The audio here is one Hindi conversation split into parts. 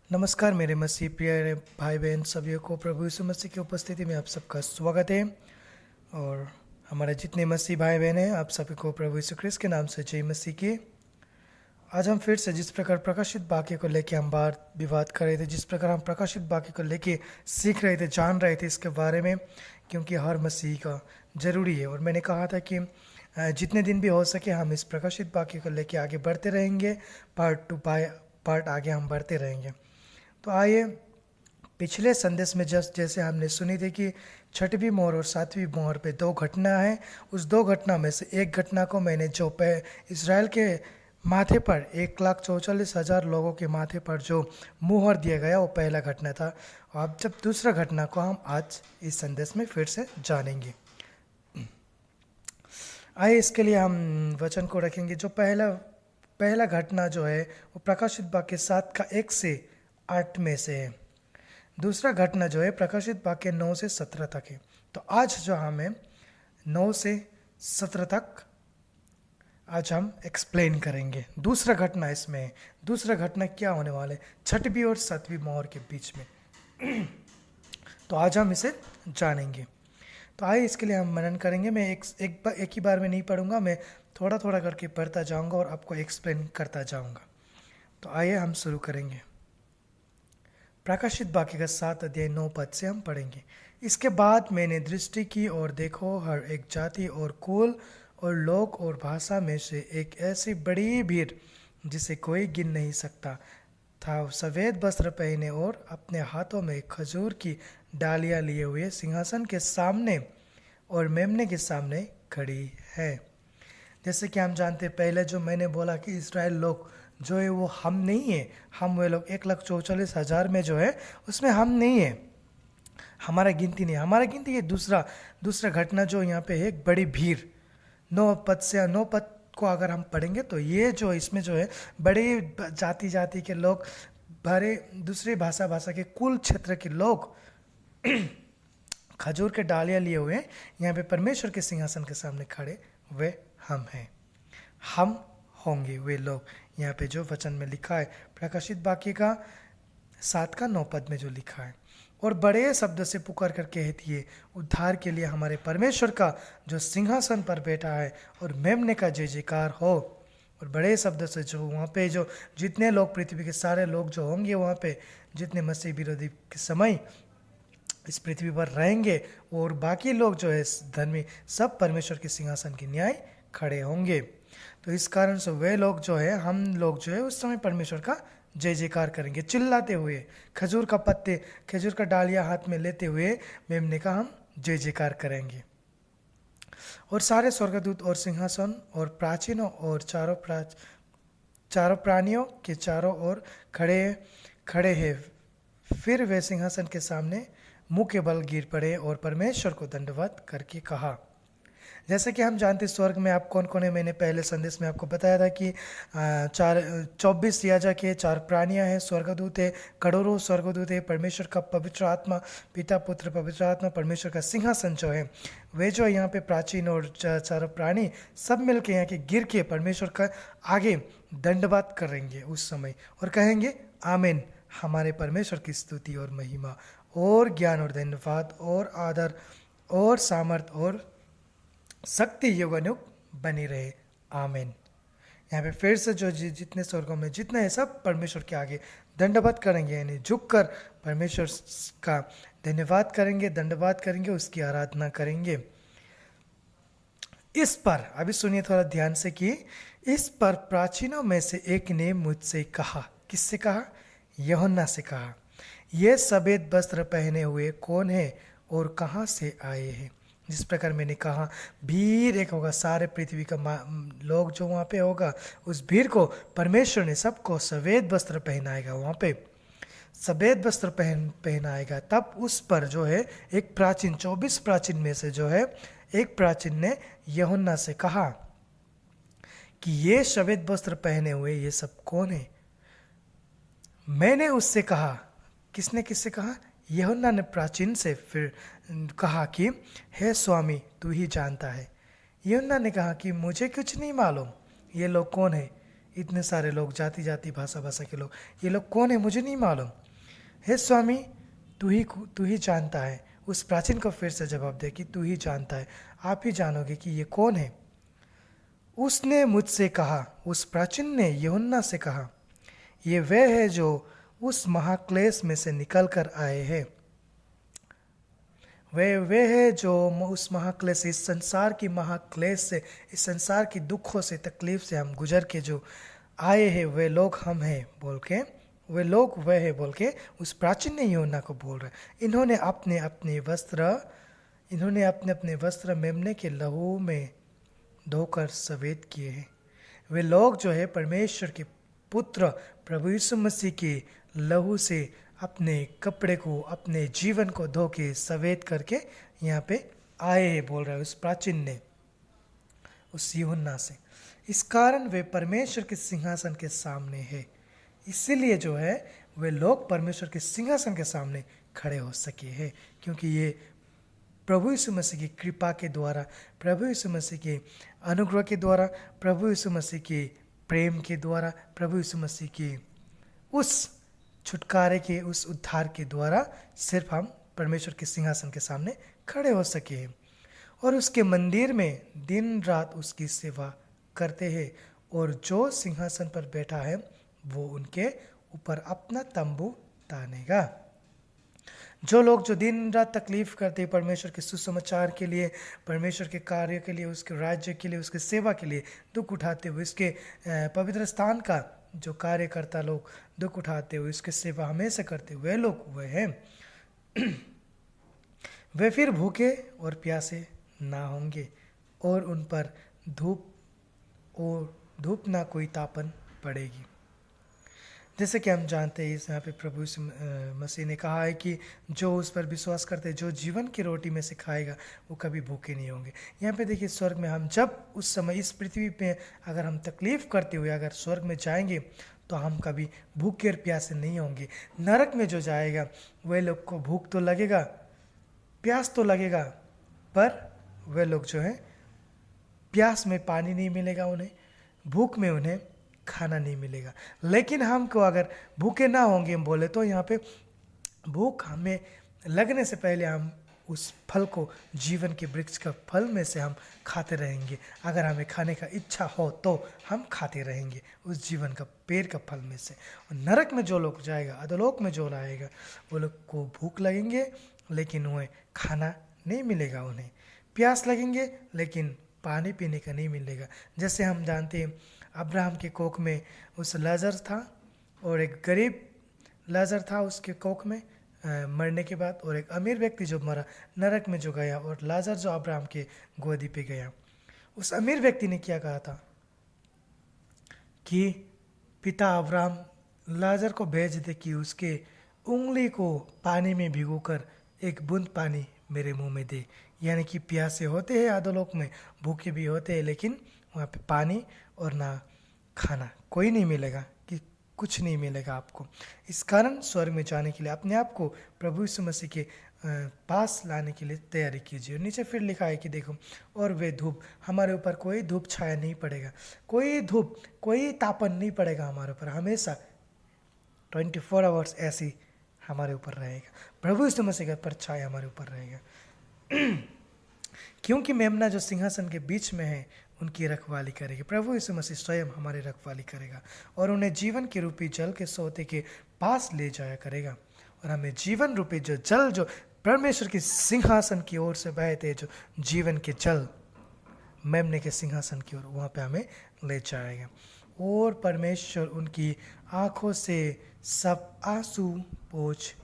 नमस्कार मेरे मसीह प्रिय भाई बहन सभी को प्रभु यीशु मसीह की उपस्थिति में आप सबका स्वागत है। और हमारे जितने मसीह भाई बहन हैं आप सभी को प्रभु यीशु क्रिस्त के नाम से जय मसीह की। आज हम फिर से जिस प्रकार प्रकाशित वाक्य को लेके हम बात विवाद कर रहे थे, जिस प्रकार हम प्रकाशित वाक्य को लेके सीख रहे थे, जान रहे थे इसके बारे में, क्योंकि हर मसीह का जरूरी है। और मैंने कहा था कि जितने दिन भी हो सके हम इस प्रकाशित वाक्य को लेके आगे बढ़ते रहेंगे, पार्ट टू पार्ट आगे हम बढ़ते रहेंगे। तो आइए, पिछले संदेश में जैसे हमने सुनी थी कि छठवीं मोहर और सातवीं मोहर पे दो घटना है। उस दो घटना में से एक घटना को मैंने जो इसराइल के माथे पर 1,44,000 लोगों के माथे पर जो मुहर दिया गया वो पहला घटना था। और अब जब दूसरा घटना को हम आज इस संदेश में फिर से जानेंगे। आइए, इसके लिए हम वचन को रखेंगे। जो पहला घटना जो है वो प्रकाशित वाक्य 7 का 1 से 8 में से है। दूसरा घटना जो है प्रकाशित वाक्य 9 से 17 तक है। तो आज जो हमें 9 से 17 तक आज हम एक्सप्लेन करेंगे। दूसरा घटना इसमें है। दूसरा घटना क्या होने वाला है छठवीं और सातवीं मोहर के बीच में। तो आज हम इसे जानेंगे। तो आइए, इसके लिए हम मनन करेंगे। मैं एक ही बार में नहीं पढ़ूंगा, मैं थोड़ा थोड़ा करके पढ़ता जाऊंगा और आपको एक्सप्लेन करता जाऊंगा। तो आइए हम शुरू करेंगे। प्रकाशित वाक्य का 7 अध्याय 9 पद से हम पढ़ेंगे। इसके बाद मैंने दृष्टि की और देखो, हर एक जाति और कुल और लोक और भाषा में से एक ऐसी बड़ी भीड़ जिसे कोई गिन नहीं सकता था, सफ़ेद वस्त्र पहने और अपने हाथों में खजूर की डालियां लिए हुए सिंहासन के सामने और मेमने के सामने खड़ी है। जैसे कि हम जानते हैं, पहले जो मैंने बोला कि इस्राएल लोग जो है वो हम नहीं है, हम वे लोग 1,44,000 में जो है उसमें हम नहीं है, हमारा गिनती नहीं। हमारा गिनती है दूसरा घटना जो यहाँ पे है, एक बड़ी भीड़। 9 पद को अगर हम पढ़ेंगे तो ये जो इसमें जो है बड़े जाति के लोग, भरे दूसरे भाषा के कुल क्षेत्र के लोग खजूर के डालियाँ लिए हुए यहाँ पे परमेश्वर के सिंहासन के सामने खड़े वे हम हैं, हम होंगे वे लोग। यहाँ पे जो वचन में लिखा है प्रकाशित वाक्य का 7 का 9 पद में जो लिखा है, और बड़े शब्द से पुकार कर कहती है, उद्धार के लिए हमारे परमेश्वर का जो सिंहासन पर बैठा है और मेमने का जय जयकार हो। और बड़े शब्द से जो वहाँ पे जो जितने लोग, पृथ्वी के सारे लोग जो होंगे वहाँ पे, जितने मसीह विरोधी के समय इस पृथ्वी पर रहेंगे, और बाकी लोग जो है धर्मी, सब परमेश्वर के सिंहासन के न्याय खड़े होंगे। तो इस कारण से वे लोग जो है, हम लोग जो है उस समय परमेश्वर का जय जयकार करेंगे, चिल्लाते हुए, खजूर का डालियाँ हाथ में लेते हुए मेमने का हम जय जयकार करेंगे। और सारे स्वर्गदूत और सिंहासन और प्राचीनों और चारों प्राणियों के चारों ओर खड़े हैं। फिर वे सिंहासन के सामने मुंह के बल गिर पड़े और परमेश्वर को दंडवत करके कहा। जैसे कि हम जानते स्वर्ग में आप कौन कौन है, मैंने पहले संदेश में आपको बताया था कि 24 याजक है, 4 प्राणियां हैं, स्वर्गदूत है, करोड़ों स्वर्गदूत है, परमेश्वर का पवित्र आत्मा, पिता पुत्र पवित्र आत्मा, परमेश्वर का सिंहासन जो है, वे जो यहाँ पे प्राचीन और 4 प्राणी सब मिल के यहाँ के गिर के परमेश्वर का आगे दंडवत करेंगे उस समय, और कहेंगे आमीन। हमारे परमेश्वर की स्तुति और महिमा और ज्ञान और धन्यवाद और आदर और सामर्थ और शक्ति युगानुग बनी रहे, आमीन। यहाँ पे फिर से जो जितने स्वर्गों में जितने हैं सब परमेश्वर के आगे दंडवत करेंगे, यानी झुककर परमेश्वर का धन्यवाद करेंगे, दंडवत करेंगे, उसकी आराधना करेंगे। इस पर अभी सुनिए थोड़ा ध्यान से कि इस पर प्राचीनों में से एक ने मुझसे कहा। किससे कहा? यूहन्ना से कहा, ये सफेद वस्त्र पहने हुए कौन है और कहाँ से आए हैं? जिस प्रकार मैंने कहा, भीड़ एक होगा, सारे पृथ्वी का लोग जो वहाँ पे होगा, उस भीड़ को परमेश्वर ने सबको सफ़ेद वस्त्र पहनाएगा। वहाँ पे सफ़ेद वस्त्र पहनाएगा। तब उस पर जो है एक प्राचीन, 24 प्राचीन में से जो है एक प्राचीन ने यूहन्ना से कहा कि ये सफ़ेद वस्त्र पहने हुए ये सब कौन है? मैंने उससे कहा, किससे कहा? यूहन्ना ने प्राचीन से फिर कहा कि हे स्वामी, तू ही जानता है। यूहन्ना ने कहा कि मुझे कुछ नहीं मालूम ये लोग कौन है। इतने सारे लोग, जाति जाति भाषा भाषा के लोग, ये लोग कौन है मुझे नहीं मालूम। हे स्वामी, तू ही जानता है। उस प्राचीन को फिर से जवाब दे कि तू ही जानता है, आप ही जानोगे कि ये कौन है। उसने मुझसे कहा, उस प्राचीन ने यूहन्ना से कहा, ये वे है जो उस महाक्लेश में से निकल कर आए हैं। वे है जो उस महाक्लेश, इस संसार की महाक्लेश से, इस संसार की दुखों से, तकलीफ से हम गुजर के जो आए हैं, वे लोग हम हैं बोल के, वे लोग वे है बोल के उस प्राचीन ने यूहन्ना को बोल रहे। इन्होंने अपने अपने वस्त्र मेमने के लहू में धोकर सफेद किए हैं। वे लोग जो है परमेश्वर के पुत्र प्रभु यीशु मसीह के लहू से अपने कपड़े को, अपने जीवन को धो के सफेद करके यहाँ पे आए हैं बोल रहा है उस प्राचीन ने, उस यूहन्ना से। इस कारण वे परमेश्वर के सिंहासन के सामने है। इसीलिए जो है वे लोग परमेश्वर के सिंहासन के सामने खड़े हो सके हैं, क्योंकि ये प्रभु यीशु मसीह की कृपा के द्वारा, प्रभु यीशु मसीह के अनुग्रह के द्वारा, प्रभु यीशु मसीह के प्रेम के द्वारा, प्रभु यीशु मसीह के उस छुटकारे के, उस उद्धार के द्वारा सिर्फ हम परमेश्वर के सिंहासन के सामने खड़े हो सके हैं और उसके मंदिर में दिन रात उसकी सेवा करते हैं। और जो सिंहासन पर बैठा है वो उनके ऊपर अपना तंबू तानेगा। जो लोग जो दिन रात तकलीफ करते हैं परमेश्वर के सुसमाचार के लिए, परमेश्वर के कार्य के लिए, उसके राज्य के लिए, उसके सेवा के लिए दुख उठाते हुए, उसके पवित्र स्थान का जो कार्यकर्ता लोग दुख उठाते हुए उसकी सेवा हमेशा करते हुए लोग वे हैं। वे फिर भूखे और प्यासे ना होंगे और उन पर धूप ना कोई तापन पड़ेगी। जैसे कि हम जानते हैं, इस यहाँ पे प्रभु यीशु मसीह ने कहा है कि जो उस पर विश्वास करते हैं, जो जीवन की रोटी में से खाएगा वो कभी भूखे नहीं होंगे। यहाँ पे देखिए, स्वर्ग में हम जब उस समय इस पृथ्वी पे अगर हम तकलीफ़ करते हुए अगर स्वर्ग में जाएंगे तो हम कभी भूखे और प्यासे नहीं होंगे। नरक में जो जाएगा वे लोग को भूख तो लगेगा, प्यास तो लगेगा, पर वे लोग जो है प्यास में पानी नहीं मिलेगा उन्हें, भूख में उन्हें खाना नहीं मिलेगा। लेकिन हमको अगर भूखे ना होंगे हम बोले तो यहाँ पे भूख हमें लगने से पहले हम उस फल को, जीवन के वृक्ष का फल में से हम खाते रहेंगे। अगर हमें खाने का इच्छा हो तो हम खाते रहेंगे उस जीवन का पेड़ का फल में से। और नरक में जो लोग जाएगा, अधोलोक में जो रहेगा, वो लोग को भूख लगेंगे लेकिन उन्हें खाना नहीं मिलेगा, उन्हें प्यास लगेंगे लेकिन पानी पीने का नहीं मिलेगा। जैसे हम जानते हैं अब्राहम के कोख में उस लाजर था और एक गरीब लाजर था उसके कोख में मरने के बाद, और एक अमीर व्यक्ति जो मरा नरक में जो गया, और लाजर जो अब्राहम के गोदी पे गया। उस अमीर व्यक्ति ने क्या कहा था कि पिता अब्राहम लाजर को भेज दे कि उसके उंगली को पानी में भिगोकर एक बूंद पानी मेरे मुंह में दे। यानी कि प्यासे होते हैं अधोलोक में, भूखे भी होते हैं, लेकिन वहाँ पे पानी और ना खाना कोई नहीं मिलेगा, कि कुछ नहीं मिलेगा आपको। इस कारण स्वर्ग में जाने के लिए अपने आप को प्रभु यीशु मसीह के पास लाने के लिए तैयारी कीजिए। नीचे फिर लिखा है कि देखो, और वे धूप, हमारे ऊपर कोई धूप छाया नहीं पड़ेगा, कोई धूप, कोई तापन नहीं पड़ेगा हमारे ऊपर, हमेशा 24 आवर्स ऐसी हमारे ऊपर रहेगा। प्रभु यीशु मसीह का परछाया हमारे ऊपर रहेगा। क्योंकि मेमना जो सिंहासन के बीच में है उनकी रखवाली करेगी। प्रभु यीशु मसीह स्वयं हमारी रखवाली करेगा और उन्हें जीवन के रूपी जल के सोते के पास ले जाया करेगा, और हमें जीवन रूपी जो जल, जो परमेश्वर के सिंहासन की ओर से बहते जो जीवन के जल, मेमने के सिंहासन की ओर, वहाँ पे हमें ले जाएगा। और परमेश्वर उनकी आँखों से सब आंसू पोंछ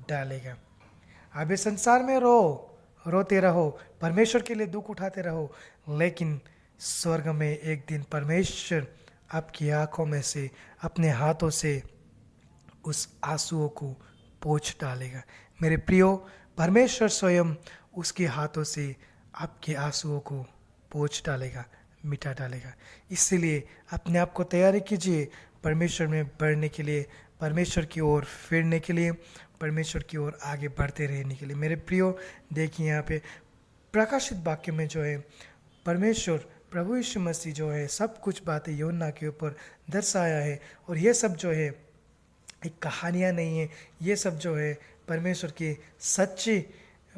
डालेगा। अब इस संसार में रोते रहो, परमेश्वर के लिए दुख उठाते रहो, लेकिन स्वर्ग में एक दिन परमेश्वर आपकी आंखों में से, अपने हाथों से उस आंसुओं को पोंछ डालेगा। मेरे प्रियो, परमेश्वर स्वयं उसके हाथों से आपके आंसुओं को पोंछ डालेगा, मिटा डालेगा। इसलिए अपने आप को तैयारी कीजिए परमेश्वर में बढ़ने के लिए, परमेश्वर की ओर फिरने के लिए, परमेश्वर की ओर आगे बढ़ते रहने के लिए। मेरे प्रियो, देखिए यहाँ पे प्रकाशित वाक्य में जो है परमेश्वर प्रभु यीशु मसीह जो है सब कुछ बातें यूहन्ना के ऊपर दर्शाया है। और ये सब जो है एक कहानियाँ नहीं है, ये सब जो है परमेश्वर की सच्ची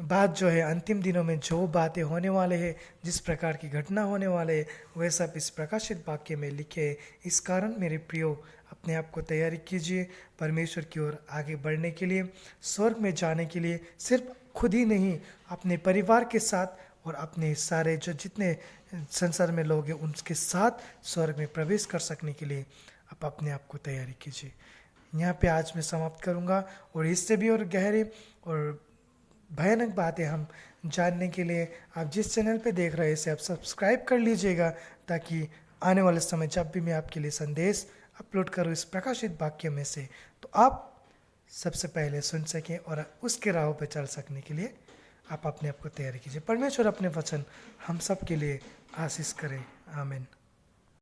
बात जो है। अंतिम दिनों में जो बातें होने वाले हैं, जिस प्रकार की घटना होने वाले हैं, वह सब इस प्रकाशित वाक्य में लिखे हैं। इस कारण मेरे प्रियो, अपने आप को तैयारी कीजिए परमेश्वर की ओर आगे बढ़ने के लिए, स्वर्ग में जाने के लिए। सिर्फ खुद ही नहीं, अपने परिवार के साथ और अपने सारे जो जितने संसार में लोग हैं उनके साथ स्वर्ग में प्रवेश कर सकने के लिए आप अपने आप को तैयारी कीजिए। यहाँ पे आज मैं समाप्त करूँगा, और इससे भी और गहरे और भयानक बातें हम जानने के लिए आप जिस चैनल पे देख रहे हैं इसे आप सब्सक्राइब कर लीजिएगा, ताकि आने वाले समय जब भी मैं आपके लिए संदेश अपलोड करूँ इस प्रकाशित वाक्य में से, तो आप सबसे पहले सुन सकें और उसके राहों पे चल सकने के लिए आप अपने आप को तैयारी कीजिए। परमेश्वर अपने वचन हम सब के लिए आशीष करें। आमीन।